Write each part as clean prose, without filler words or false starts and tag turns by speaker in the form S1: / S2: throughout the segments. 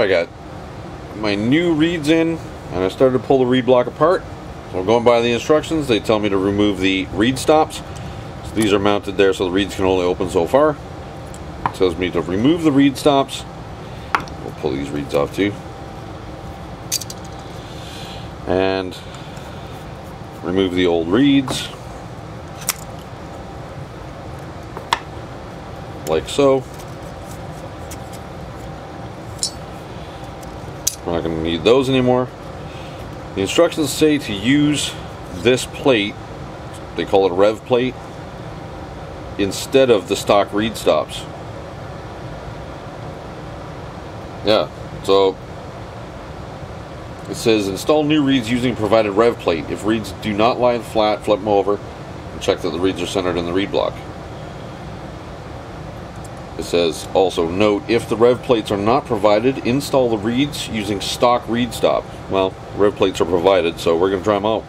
S1: I got my new reeds in, and I started to pull the reed block apart. So I'm going by the instructions. They tell me to remove the reed stops. So these are mounted there so the reeds can only open so far. It tells me to remove the reed stops. We'll pull these reeds off too. And remove the old reeds. Like so. We're not going to need those anymore. The instructions say to use this plate, they call it a rev plate, instead of the stock reed stops. Yeah, so it says install new reeds using provided rev plate. If reeds do not lie flat, flip them over and check that the reeds are centered in the reed block. It says also note, if the rev plates are not provided, install the reeds using stock reed stop. Well, rev plates are provided, so we're going to try them out.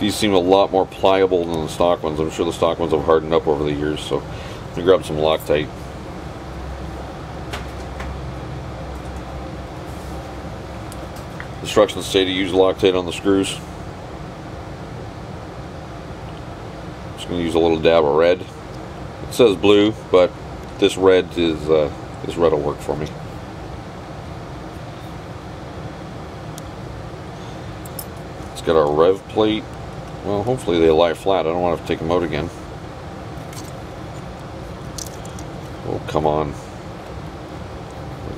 S1: These seem a lot more pliable than the stock ones. I'm sure the stock ones have hardened up over the years, so I'm going to grab some Loctite. Instructions say to use Loctite on the screws. Just going to use a little dab of red. It says blue, but this red is this red will work for me. Let's get our rev plate. Well, hopefully they lie flat. I don't want to have to take them out again. Oh, come on.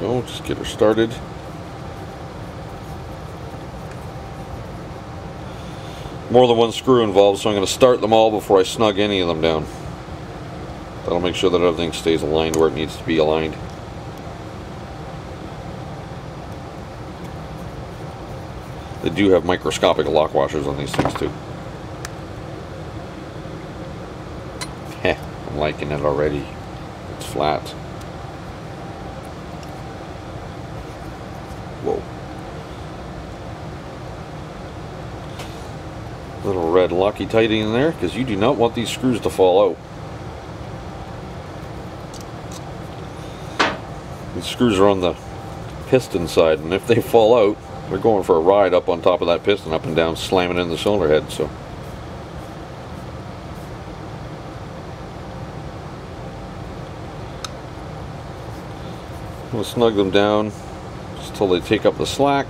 S1: There we go. Just get her started. More than one screw involved, so I'm going to start them all before I snug any of them down. That'll make sure that everything stays aligned where it needs to be aligned. They do have microscopic lock washers on these things too. Heh, I'm liking it already. It's flat. Whoa. Little red Loctite in there, because you do not want these screws to fall out. These screws are on the piston side, and if they fall out, they're going for a ride up on top of that piston, up and down, slamming in the cylinder head. So I'm going to snug them down just until they take up the slack.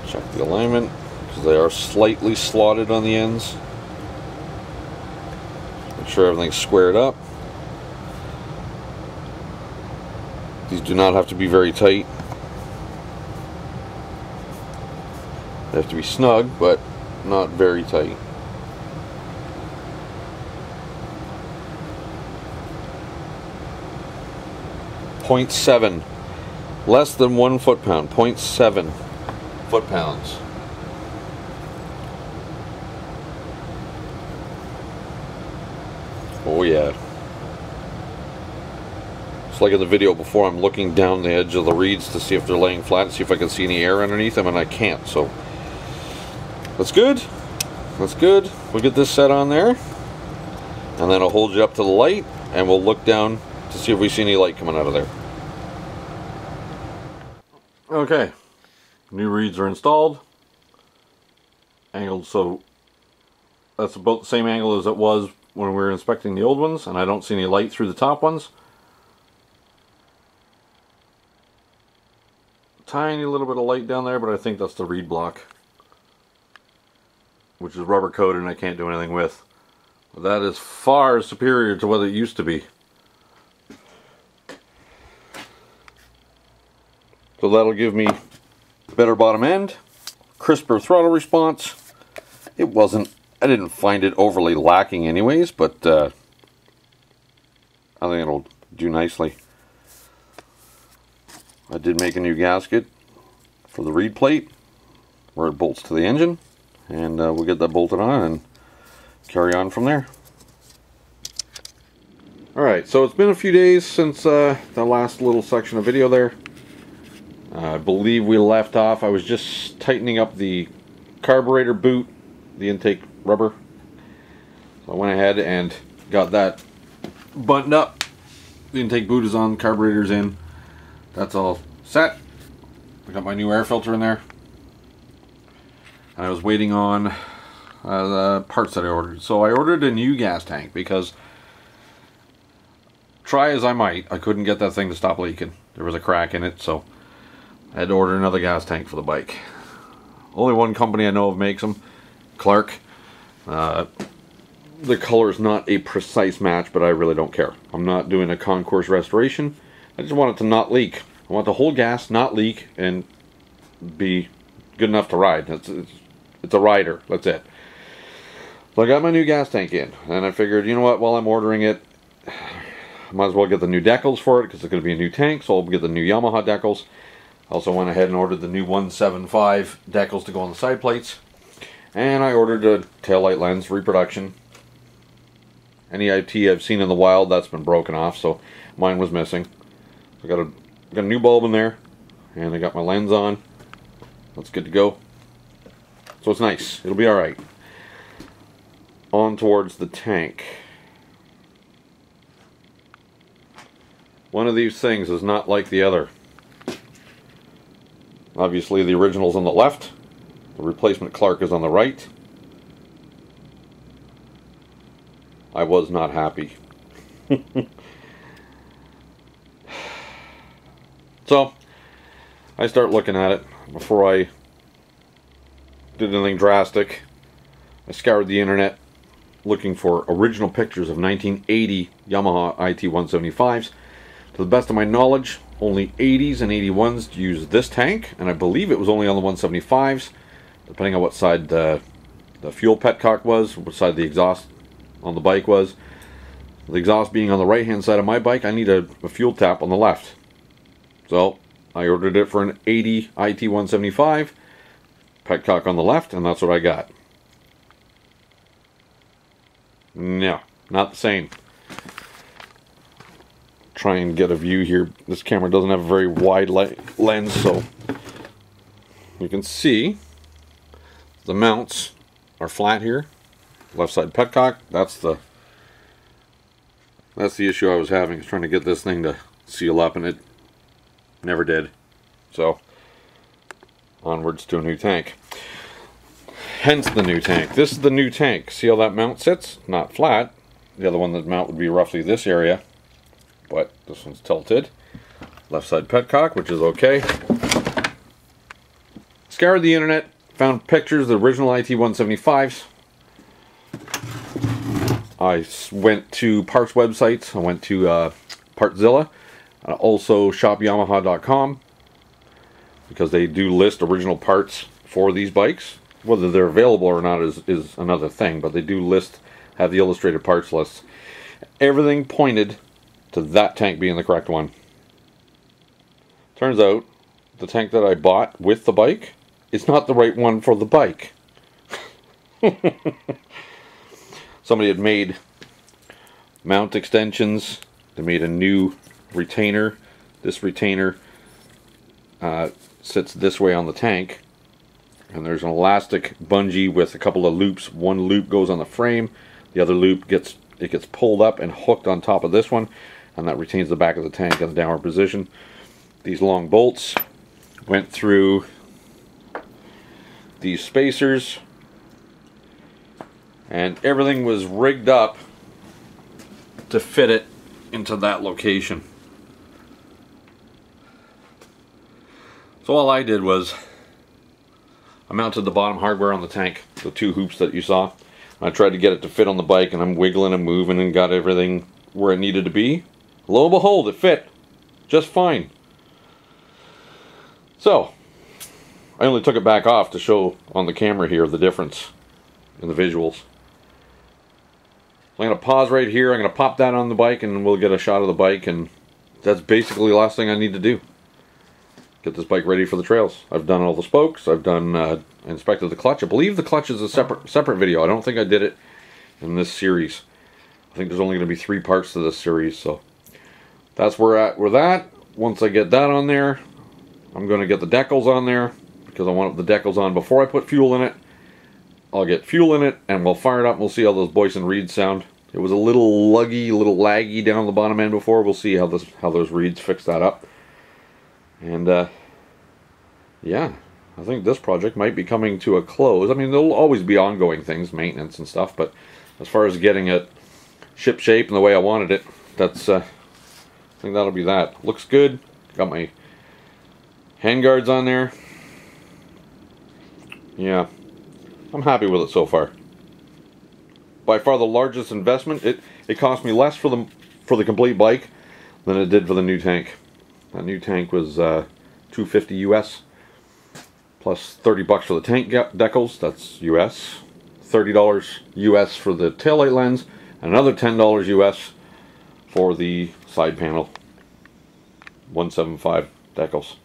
S1: Check the alignment, because they are slightly slotted on the ends. Make sure everything's squared up. These do not have to be very tight. They have to be snug, but not very tight. .7, less than 1 foot-pound, 0.7 foot-pounds. Oh yeah. It's like in the video before, I'm looking down the edge of the reeds to see if they're laying flat, see if I can see any air underneath them, and I can't, so that's good. That's good. We'll get this set on there, and then I'll hold you up to the light, and we'll look down to see if we see any light coming out of there. Okay, new reeds are installed, angled so that's about the same angle as it was when we were inspecting the old ones, and I don't see any light through the top ones. Tiny little bit of light down there, but I think that's the reed block, which is rubber coated and I can't do anything with. But that is far superior to what it used to be. So that'll give me better bottom end, crisper throttle response. I didn't find it overly lacking anyways, but I think it'll do nicely. I did make a new gasket for the reed plate where it bolts to the engine, and we'll get that bolted on and carry on from there. Alright, so it's been a few days since the last little section of video there. I believe we left off, I was just tightening up the carburetor boot, the intake rubber. So I went ahead and got that buttoned up. The intake boot is on, carburetor's in. That's all set. I got my new air filter in there. And I was waiting on the parts that I ordered. So I ordered a new gas tank because, try as I might, I couldn't get that thing to stop leaking. There was a crack in it, so I had to order another gas tank for the bike. Only one company I know of makes them, Clark. The color is not a precise match, but I really don't care. I'm not doing a concourse restoration. I just want it to not leak. I want the whole gas not leak and be good enough to ride. It's a rider. That's it. So I got my new gas tank in, and I figured, you know what, while I'm ordering it, I might as well get the new decals for it because it's going to be a new tank, so I'll get the new Yamaha decals. I also went ahead and ordered the new 175 decals to go on the side plates. And I ordered a taillight lens reproduction. Any IT I've seen in the wild, that's been broken off, so mine was missing. I got a new bulb in there, and I got my lens on. That's good to go. So it's nice. It'll be alright. On towards the tank. One of these things is not like the other. Obviously the original's on the left. The replacement Clark is on the right. I was not happy. So, I start looking at it. Before I did anything drastic, I scoured the internet looking for original pictures of 1980 Yamaha IT175s. To the best of my knowledge, only 80s and 81s use this tank, and I believe it was only on the 175s, depending on what side the fuel petcock was, what side the exhaust on the bike was. The exhaust being on the right hand side of my bike, I need a fuel tap on the left. So I ordered it for an 80 IT175, petcock on the left, and that's what I got. No, not the same. Try and get a view here. This camera doesn't have a very wide lens, so you can see the mounts are flat here. Left side petcock. That's the issue I was having, is trying to get this thing to seal up, and it never did. So onwards to a new tank. Hence the new tank. This is the new tank. See how that mount sits? Not flat. The other one, the mount would be roughly this area, but this one's tilted. Left side petcock, which is okay. Scoured the internet, found pictures of the original IT175s. I went to parts websites. I went to Partzilla, also shopyamaha.com, because they do list original parts for these bikes. Whether they're available or not is another thing, but they do list, have the illustrated parts lists. Everything pointed to that tank being the correct one. Turns out the tank that I bought with the bike is not the right one for the bike. Somebody had made mount extensions. They made a new retainer. This retainer sits this way on the tank, and there's an elastic bungee with a couple of loops. One loop goes on the frame, the other loop gets pulled up and hooked on top of this one, and that retains the back of the tank in the downward position. These long bolts went through these spacers, and everything was rigged up to fit it into that location. So all I did was I mounted the bottom hardware on the tank, the two hoops that you saw. I tried to get it to fit on the bike, and I'm wiggling and moving and got everything where it needed to be. Lo and behold, it fit just fine. So I only took it back off to show on the camera here the difference in the visuals. So I'm going to pause right here. I'm going to pop that on the bike, and we'll get a shot of the bike, and that's basically the last thing I need to do. Get this bike ready for the trails. I've done all the spokes. I've done inspected the clutch. I believe the clutch is a separate video. I don't think I did it in this series. I think there's only going to be 3 parts to this series, so that's where we're at with that. Once I get that on there, I'm going to get the decals on there, because I want the decals on before I put fuel in it. I'll get fuel in it, and we'll fire it up, and we'll see how those Boyson reeds sound. It was a little luggy, a little laggy down the bottom end before. We'll see how those reeds fix that up. And yeah, I think this project might be coming to a close. I mean, there'll always be ongoing things, maintenance and stuff, but as far as getting it ship shape and the way I wanted it, that's I think that'll be that. Looks good. Got my handguards on there. Yeah, I'm happy with it so far. By far the largest investment. It cost me less for the complete bike than it did for the new tank. That new tank was $250 US plus 30 bucks for the tank decals. That's US. $30 US for the taillight lens, and another $10 US for the side panel 175 decals.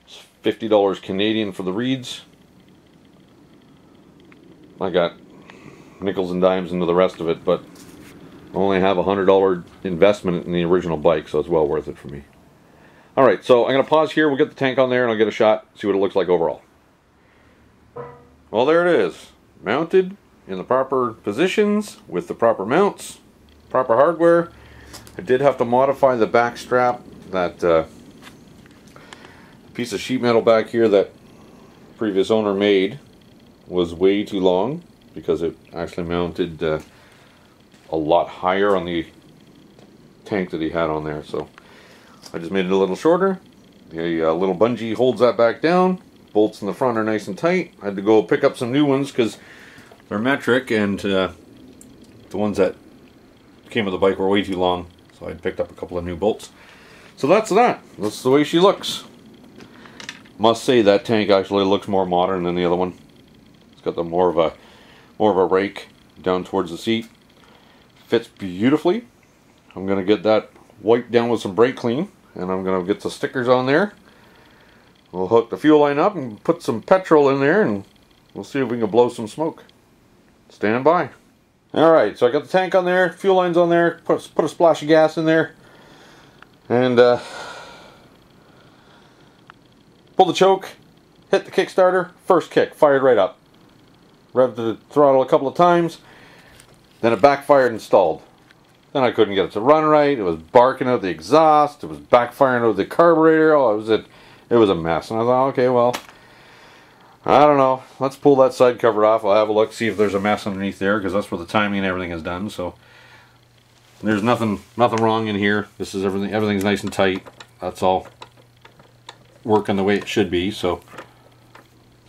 S1: It's $50 Canadian for the reeds. I got nickels and dimes into the rest of it, but I only have a $100 investment in the original bike, so it's well worth it for me. Alright, so I'm going to pause here, we'll get the tank on there, and I'll get a shot, see what it looks like overall. Well, there it is. Mounted in the proper positions, with the proper mounts, proper hardware. I did have to modify the back strap. That piece of sheet metal back here that previous owner made was way too long, because it actually mounted a lot higher on the tank that he had on there. So I just made it a little shorter. A little bungee holds that back down. Bolts in the front are nice and tight. I had to go pick up some new ones because they're metric, and the ones that came with the bike were way too long. So I picked up a couple of new bolts. So that's that. That's the way she looks. Must say that tank actually looks more modern than the other one. It's got the more of a rake down towards the seat. Fits beautifully. I'm gonna get that wiped down with some brake clean, and I'm gonna get the stickers on there. We'll hook the fuel line up and put some petrol in there, and we'll see if we can blow some smoke. Stand by. Alright, so I got the tank on there, fuel line's on there, put a splash of gas in there, and pull the choke, hit the Kickstarter, first kick, fired right up. Revved the throttle a couple of times, then it backfired and stalled. Then I couldn't get it to run right, it was barking out the exhaust, it was backfiring out the carburetor, oh, it was a mess. And I thought, okay, well, I don't know, let's pull that side cover off. I'll have a look, see if there's a mess underneath there, because that's where the timing and everything is done. So there's nothing wrong in here. This is everything's nice and tight. That's all working the way it should be. So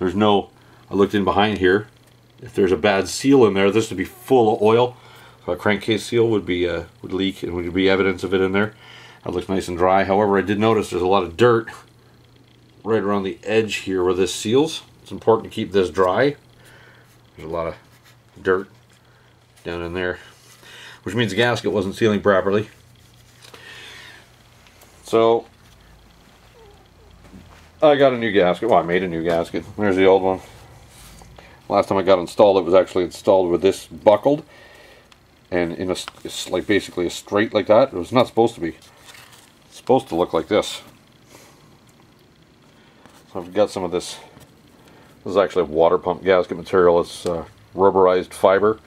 S1: there's no, I looked in behind here. If there's a bad seal in there, this would be full of oil. So a crankcase seal would leak, and would be evidence of it in there. That looks nice and dry. However, I did notice there's a lot of dirt right around the edge here where this seals. It's important to keep this dry. There's a lot of dirt down in there, which means the gasket wasn't sealing properly. So I got a new gasket. Well, I made a new gasket. There's the old one. Last time I got installed, it was actually installed with this buckled and in it's like basically a straight like that. It was not supposed to be. It's supposed to look like this. So I've got some of this. This is actually water pump gasket material. It's rubberized fiber.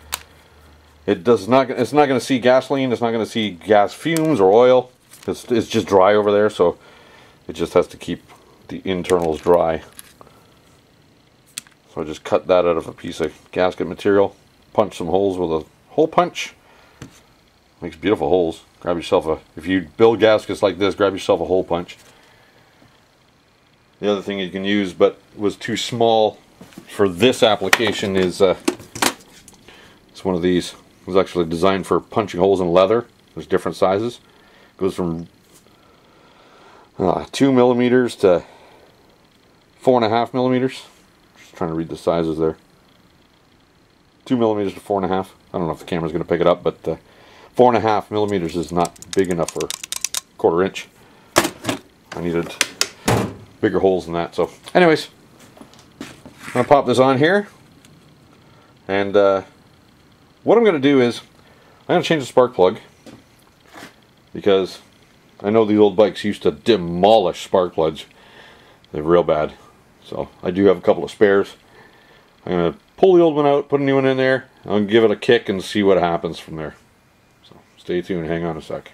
S1: It's not going to see gasoline. It's not going to see gas fumes or oil. It's just dry over there, so it just has to keep the internals dry. So I just cut that out of a piece of gasket material. Punch some holes with a hole punch. Makes beautiful holes. Grab yourself if you build gaskets like this, grab yourself a hole punch. The other thing you can use, but was too small for this application, is it's one of these. It was actually designed for punching holes in leather. There's different sizes. It goes from 2 millimeters to 4.5 millimeters. Just trying to read the sizes there. 2 millimeters to 4.5. I don't know if the camera's going to pick it up, but 4.5 millimeters is not big enough for 1/4 inch. I needed bigger holes than that. So anyways, I'm going to pop this on here, and what I'm going to do is I'm going to change the spark plug, because I know the old bikes used to demolish spark plugs. They're real bad. So I do have a couple of spares. I'm going to pull the old one out, put a new one in there, I'll give it a kick and see what happens from there. So stay tuned, hang on a sec.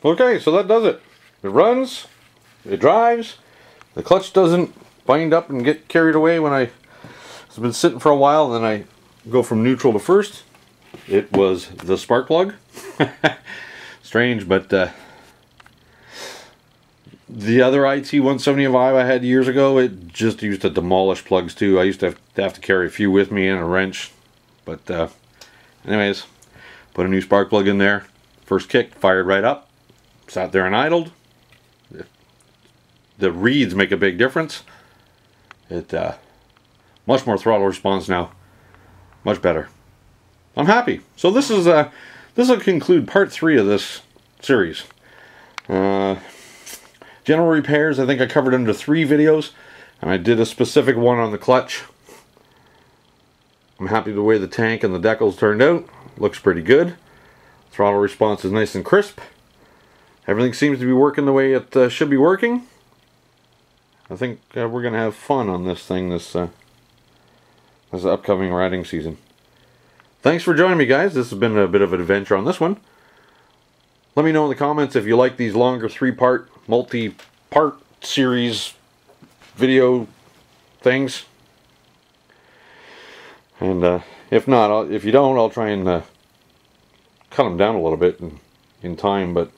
S1: Okay, so that does it. It runs, it drives, the clutch doesn't bind up and get carried away when it's been sitting for a while, and then I go from neutral to first. It was the spark plug. Strange, but the other IT175 I had years ago, it just used to demolish plugs too. I used to have to carry a few with me and a wrench. But anyways, put a new spark plug in there. First kick, fired right up. Sat there and idled. The reeds make a big difference. It much more throttle response now, much better. I'm happy. So this will conclude part 3 of this series. General repairs, I think I covered under 3 videos, and I did a specific one on the clutch. I'm happy with the way the tank and the decals turned out. Looks pretty good. Throttle response is nice and crisp. Everything seems to be working the way it should be working. I think we're going to have fun on this thing this upcoming riding season. Thanks for joining me, guys. This has been a bit of an adventure on this one. Let me know in the comments if you like these longer 3-part, multi-part series video things. And if not, if you don't, I'll try and cut them down a little bit in time. But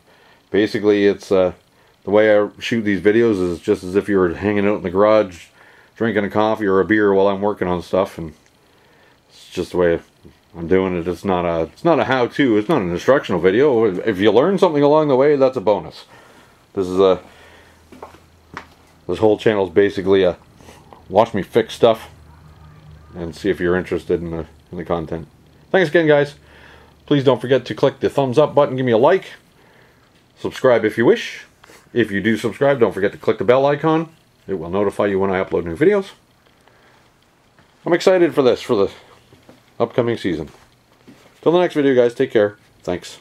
S1: basically, it's the way I shoot these videos is just as if you were hanging out in the garage, drinking a coffee or a beer while I'm working on stuff, and it's just the way I'm doing it. It's not a how-to. It's not an instructional video. If you learn something along the way, that's a bonus. This whole channel is basically a watch me fix stuff and see if you're interested in the content. Thanks again, guys. Please don't forget to click the thumbs up button. Give me a like. Subscribe if you wish. If you do subscribe, don't forget to click the bell icon. It will notify you when I upload new videos. I'm excited for this, for the upcoming season. Till the next video, guys, take care. Thanks.